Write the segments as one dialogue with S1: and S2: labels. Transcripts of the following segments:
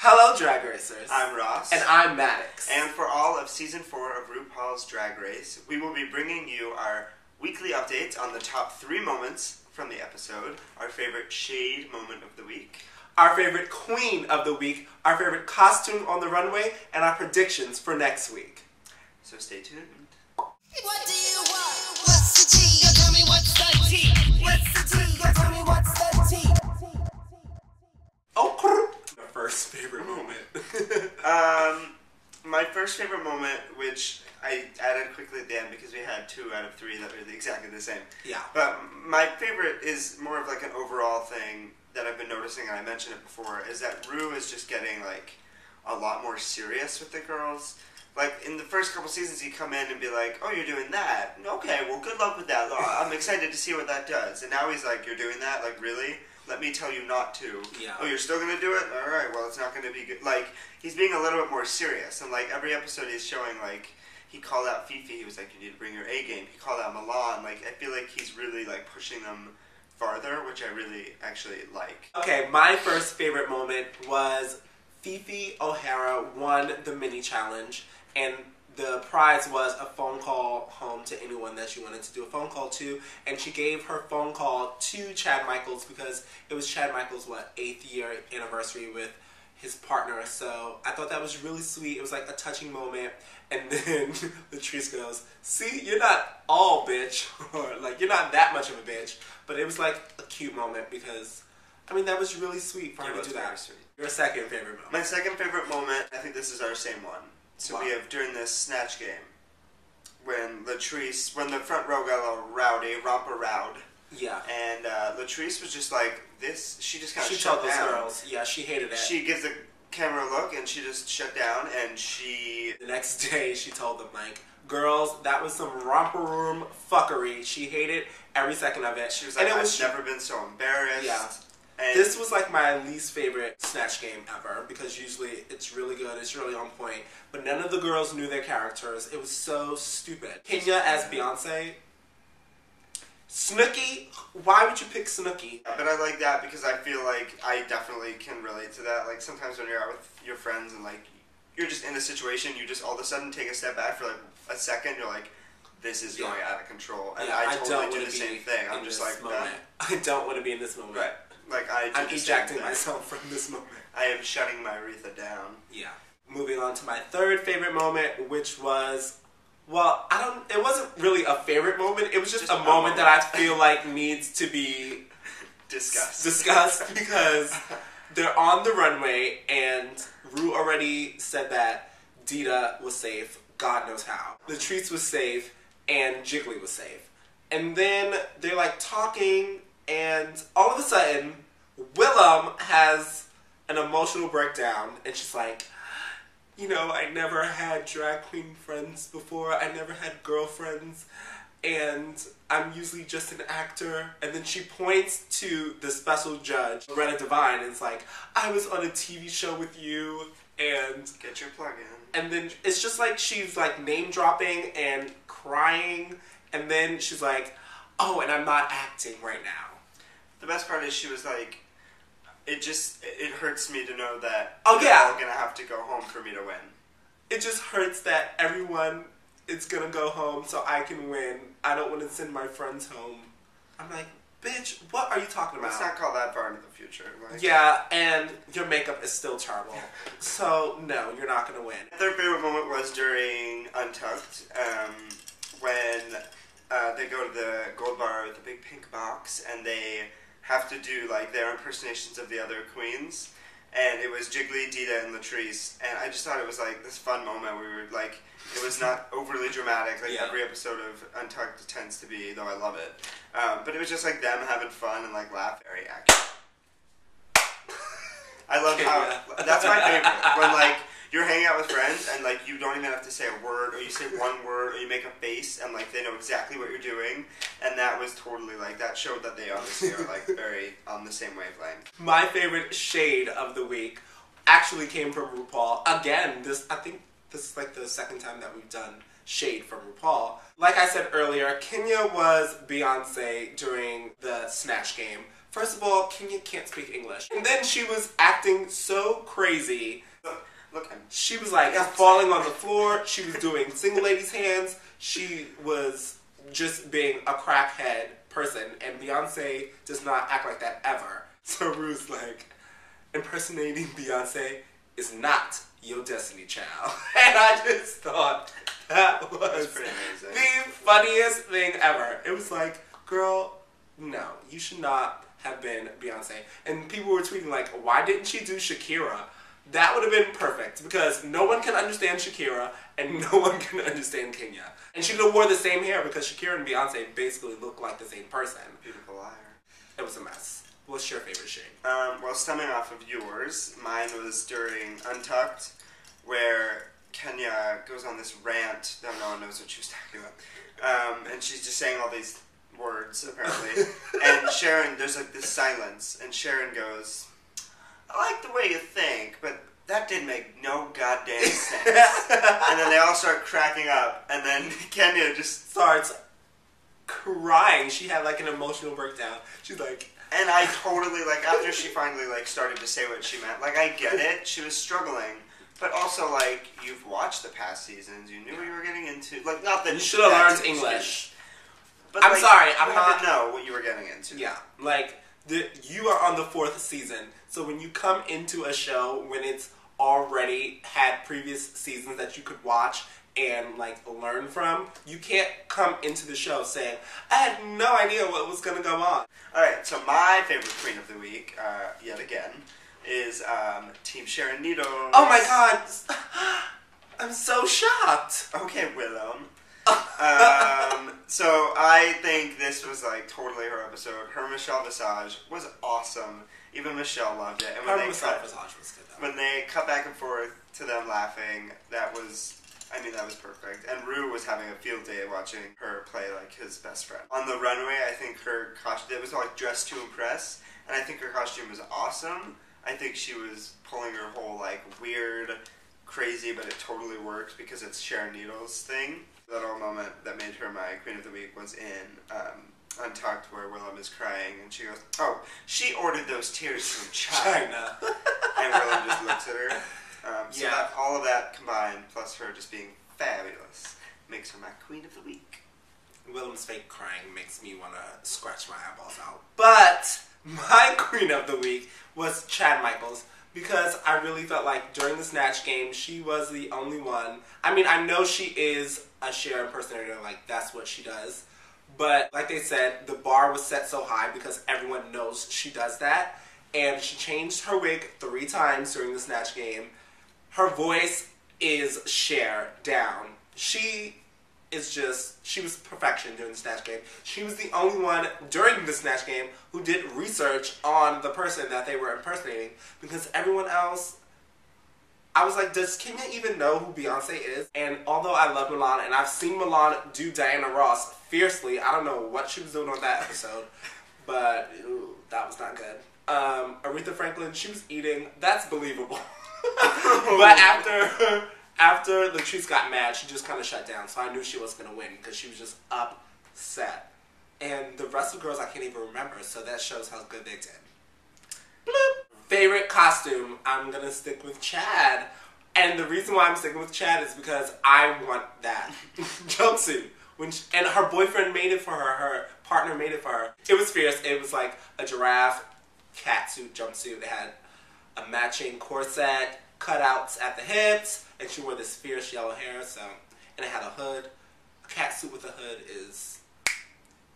S1: Hello, Drag Racers.
S2: I'm Ross.
S1: And I'm Maddox.
S2: And for all of Season 4 of RuPaul's Drag Race, we will be bringing you our weekly updates on the top 3 moments from the episode, our favorite shade moment of the week,
S1: our favorite queen of the week, our favorite costume on the runway, and our predictions for next week.
S2: So stay tuned.
S3: What do you want? What's the tea? You tell me what's the tea. What's the tea? You tell me what's the tea.
S1: Oh, my first favorite moment.
S2: My first favorite moment, which I added quickly at the end because we had 2 out of 3 that were exactly the same.
S1: Yeah.
S2: But my favorite is more of like an overall thing that I've been noticing, and I mentioned it before, is that Ru is just getting like a lot more serious with the girls. Like, in the first couple seasons, he'd come in and be like, oh, you're doing that? Okay, well, good luck with that. I'm excited to see what that does. And now he's like, you're doing that? Like, really? Let me tell you not to.
S1: Yeah.
S2: Oh, you're still going to do it? All right, well, it's not going to be good. Like, he's being a little bit more serious. And, like, every episode he's showing, like, he called out Fifi. He was like, you need to bring your A game. He called out Milan. Like, I feel like he's really, like, pushing them farther, which I really actually like.
S1: Okay, my first favorite moment was Fifi O'Hara won the mini challenge. And the prize was a phone call home to anyone that she wanted to do a phone call to. And she gave her phone call to Chad Michaels because it was Chad Michaels' 8th year anniversary with his partner. So I thought that was really sweet. It was like a touching moment. And then Latrice goes, see, you're not all bitch. Or like, you're not that much of a bitch. But it was like a cute moment because, I mean, that was really sweet for her to do that.
S2: Sweet.
S1: Your second favorite moment.
S2: My second favorite moment, I think this is our same one. So we have during this snatch game, when the front row got a little rowdy, romper-rowed.
S1: Yeah.
S2: And Latrice was just like, she just kind of
S1: shut down. She told those girls, yeah, she hated it.
S2: She gives the camera a look and she just shut down and
S1: The next day she told them, like, girls, that was some romper room fuckery. She hated every second of it.
S2: She was like, I've never been so embarrassed.
S1: Yeah. And this was like my least favorite snatch game ever because usually it's really good, it's really on point, but none of the girls knew their characters. It was so stupid. Kenya as Beyonce. Snooki, why would you pick Snooki?
S2: But I like that because I feel like I definitely can relate to that. Like sometimes when you're out with your friends and like you're just in a situation, you just all of a sudden take a step back for like a second, you're like, this is going out of control. And
S1: yeah,
S2: I totally do the same thing. I'm just like,
S1: I don't want to be in this moment.
S2: Right. Like
S1: I'm ejecting myself from this moment.
S2: I am shutting my Aretha down.
S1: Yeah. Moving on to my third favorite moment, which was, well, it wasn't really a favorite moment. It was just a moment that I feel like needs to be discussed because they're on the runway and Ru already said that Dita was safe. God knows how. Latrice was safe and Jiggly was safe. And then they're like talking. And all of a sudden, Willem has an emotional breakdown, and she's like, you know, I never had drag queen friends before, I never had girlfriends, and I'm usually just an actor. And then she points to the special judge, Loretta Devine, and it's like, I was on a TV show with you, and...
S2: Get your plug in.
S1: And then it's just like she's like name-dropping and crying, and then she's like, oh, and I'm not acting right now.
S2: The best part is she was like, it hurts me to know that they're all going to have to go home for me to win.
S1: It just hurts that everyone is going to go home so I can win. I don't want to send my friends home. I'm like, bitch, what are you talking about?
S2: Let's not call that far into the future. Like,
S1: yeah, and your makeup is still terrible. So, no, you're not going to win.
S2: My third favorite moment was during Untucked, when they go to the gold bar with the big pink box, and they have to do like their impersonations of the other queens, and it was Jiggly, Dita, and Latrice, and I just thought it was like this fun moment where we were like, it was not overly dramatic like every episode of Untucked tends to be, though I love it, but it was just like them having fun and like laughing. Very accurate. I love how, that's my favorite, when like you're hanging out with friends and like you don't even have to say a word, or you say one word, or you make a face and like they know exactly what you're doing, and that was totally like, that showed that they obviously are like very on the same wavelength.
S1: My favorite shade of the week actually came from RuPaul. Again, I think this is like the second time that we've done shade from RuPaul. Like I said earlier, Kenya was Beyonce during the Snatch Game. First of all, Kenya can't speak English. And then she was acting so crazy.
S2: Look,
S1: she was like falling on the floor. She was doing single ladies' hands. She was just being a crackhead person. And Beyonce does not act like that ever. So Ru's like, impersonating Beyonce is not your Destiny Child. And I just thought that was
S2: pretty amazing.
S1: The funniest thing ever. It was like, girl, no, you should not have been Beyonce. And people were tweeting like, why didn't she do Shakira? That would have been perfect because no one can understand Shakira and no one can understand Kenya. And she would have wore the same hair because Shakira and Beyonce basically look like the same person.
S2: Beautiful liar.
S1: It was a mess. What's your favorite shade?
S2: Well, stemming off of yours, mine was during Untucked, where Kenya goes on this rant that no one knows what she was talking about. And she's just saying all these words, apparently. And Sharon, there's like this silence, and Sharon goes, I like the way you think, but that didn't make no goddamn sense. And then they all start cracking up, and then Kenya just
S1: starts crying. She had like an emotional breakdown. She's like...
S2: And I totally, like, after she finally, like, started to say what she meant, like, I get it, she was struggling, but also, like, you've watched the past seasons, you knew what you were getting into, like, not that...
S1: You should have learned English.
S2: But,
S1: I'm
S2: like,
S1: sorry,
S2: you had to know what you were getting into.
S1: Yeah, like, you are on the 4th season, so when you come into a show when it's already had previous seasons that you could watch and, like, learn from, you can't come into the show saying, I had no idea what was going to go on.
S2: Alright, so my favorite queen of the week, yet again, is Team Sharon Needles.
S1: Oh my god! I'm so shocked!
S2: Okay, Willem. So I think this was, like, totally her episode. Her Michelle Visage was awesome. Even Michelle loved it. And when
S1: Her Michelle Visage was good, though.
S2: When they cut back and forth to them laughing, that was... I mean, that was perfect. And Ru was having a field day watching her play, like, his best friend. On the runway, I think her costume... It was, like, dressed to impress. And I think her costume was awesome. I think she was pulling her whole, like, weird, crazy, but it totally works because it's Sharon Needles' thing. That little moment that made her my Queen of the Week was in Untucked, where Willem is crying, and she goes, oh, she ordered those tears from China. And Willem just looks at her. So
S1: yeah.
S2: that, all of that combined, plus her just being fabulous, makes her my Queen of the Week.
S1: Willem's fake crying makes me want to scratch my eyeballs out. But my Queen of the Week was Chad Michaels, because I really felt like during the Snatch Game, she was the only one. I mean, I know she is a Cher impersonator, like, that's what she does. But, like they said, the bar was set so high because everyone knows she does that. And she changed her wig 3 times during the Snatch Game. Her voice is Cher down. She was perfection during the Snatch Game. She was the only one during the Snatch Game who did research on the person that they were impersonating, because everyone else, I was like, does Kenya even know who Beyonce is? And although I love Milan, and I've seen Milan do Diana Ross fiercely, I don't know what she was doing on that episode, but ooh, that was not good. Aretha Franklin, she was eating, that's believable. But after Latrice got mad, she just kind of shut down, so I knew she wasn't going to win, because she was just upset. And the rest of the girls I can't even remember, so that shows how good they did. Bloop. Favorite costume, I'm going to stick with Chad. And the reason why I'm sticking with Chad is because I want that jumpsuit. And her boyfriend made it for her, her partner made it for her. It was fierce. It was like a giraffe catsuit jumpsuit. It had a matching corset, cutouts at the hips, and she wore this fierce yellow hair, and it had a hood. A catsuit with a hood is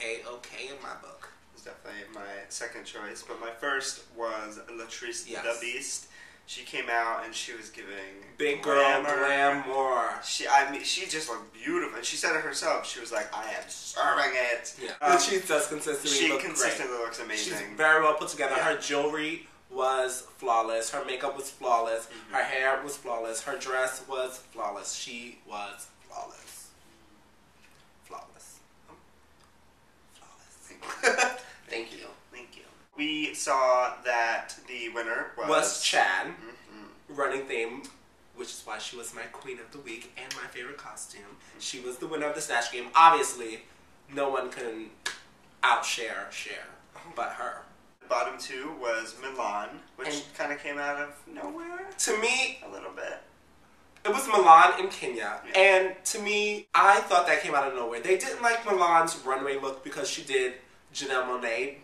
S1: A-okay in my book.
S2: It's definitely my second choice, but my first was Latrice the Beast. She came out and she was giving
S1: big girl glamour.
S2: She just looked beautiful. And she said it herself. She was like, I am serving it.
S1: Yeah. She does consistently look
S2: consistently
S1: great.
S2: Looks amazing.
S1: She's very well put together.
S2: Yeah.
S1: Her jewelry was flawless. Her makeup was flawless. Mm-hmm. Her hair was flawless. Her dress was flawless. She was flawless. Flawless. Flawless. Thank you.
S2: Thank you. We saw that the winner
S1: was Chad, running theme, which is why she was my Queen of the Week and my favorite costume. She was the winner of the Snatch Game. Obviously, no one can out-share Cher but her.
S2: bottom two was Milan, which kind of came out of nowhere.
S1: To me,
S2: a little bit.
S1: It was Milan and Kenya. Yeah. And to me, I thought that came out of nowhere. They didn't like Milan's runway look because she did Janelle Monáe,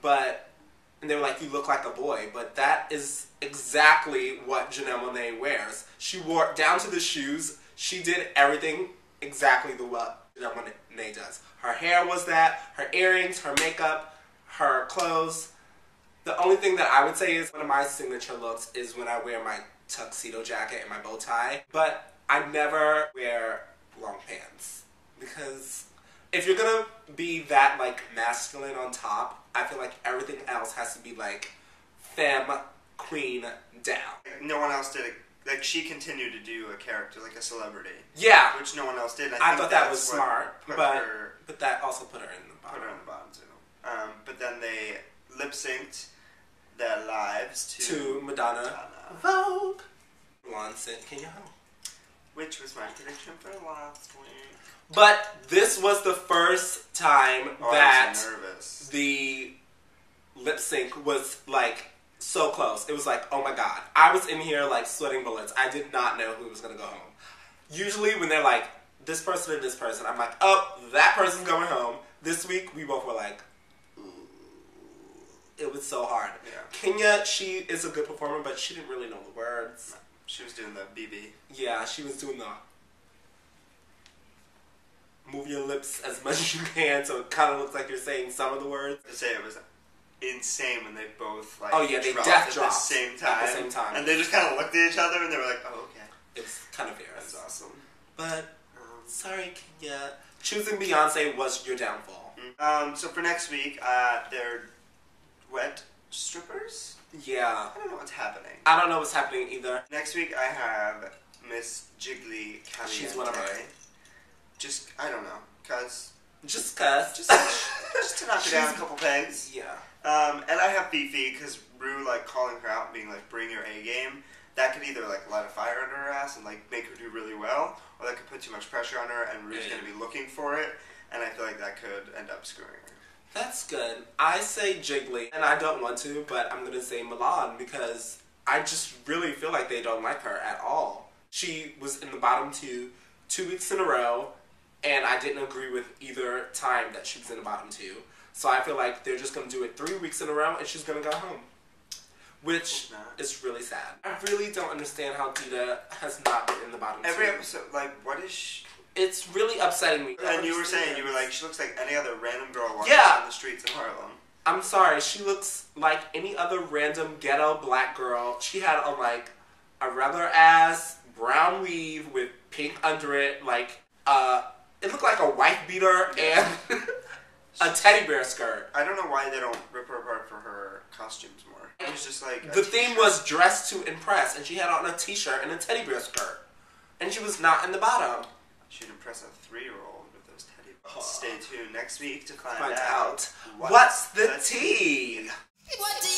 S1: and they were like, you look like a boy. But that is exactly what Janelle Monáe wears. She wore it down to the shoes. She did everything exactly the way Janelle Monáe does. Her hair was that, her earrings, her makeup, her clothes. The only thing that I would say is one of my signature looks is when I wear my tuxedo jacket and my bow tie. But I never wear long pants. Because if you're gonna be that, like, masculine on top, I feel like everything else has to be, like, femme, queen, down.
S2: No one else did it. Like, she continued to do a character, like a celebrity.
S1: Yeah.
S2: Which no one else did.
S1: I thought that was smart, but that also put her in the bottom.
S2: Put her in the bottom, too. But then they lip-synced their lives
S1: to Madonna. Vogue. Milan sent Kenya home.
S2: Which was my prediction for last week.
S1: But this was the first time that the lip sync was, like, so close. It was like, oh my god. I was in here, like, sweating bullets. I did not know who was going to go home. Usually when they're like, this person and this person, I'm like, oh, that person's going home. This week, we both were like, ooh. It was so hard.
S2: Yeah.
S1: Kenya, she is a good performer, but she didn't really know the words.
S2: No, she was doing the BB.
S1: Yeah, she was doing the move your lips as much as you can so it kind of looks like you're saying some of the words.
S2: To say it was insane when they both, like,
S1: they
S2: dropped
S1: death
S2: at
S1: dropped
S2: the same time.
S1: At the same time.
S2: And they just kind of looked at each other and they were like, oh, okay.
S1: It was kind of fierce.
S2: That's awesome.
S1: But, sorry, Kenya. Choosing Beyonce was your downfall.
S2: So for next week, they're wet strippers?
S1: Yeah.
S2: I don't know what's happening.
S1: I don't know what's happening either.
S2: Next week, I have Miss Jiggly Caliente.
S1: She's one of mine.
S2: Just, I don't know, cause...
S1: Just cause.
S2: Just to knock it down a couple pegs.
S1: Yeah.
S2: And I have Fifi, because Rue, like, calling her out and being like, bring your A game. That could either, like, light a fire under her ass and, like, make her do really well, or that could put too much pressure on her and Rue's going to be looking for it, and I feel like that could end up screwing her.
S1: That's good. I say Jiggly, and I don't want to, but I'm going to say Milan, because I just really feel like they don't like her at all. She was in the bottom 2 weeks in a row, and I didn't agree with either time that she was in the bottom 2. So I feel like they're just going to do it 3 weeks in a row, and she's going to go home. Which is really sad. I really don't understand how Dita has not been in the bottom 2.
S2: Every episode, like, what is she?
S1: It's really upsetting me.
S2: And you were saying, you were like, she looks like any other random girl walking down the streets in Harlem.
S1: I'm sorry, she looks like any other random ghetto black girl. She had on, like, a regular ass brown weave with pink under it, like, it looked like a wife beater and a teddy bear skirt.
S2: I don't know why they don't rip her apart for her costumes more. It was just like
S1: the theme was dressed to impress, and she had on a t-shirt and a teddy bear skirt, and she was not in the bottom.
S2: She'd impress a 3-year-old with those teddy bears. Stay tuned next week to find
S1: out what's the tea.
S3: What do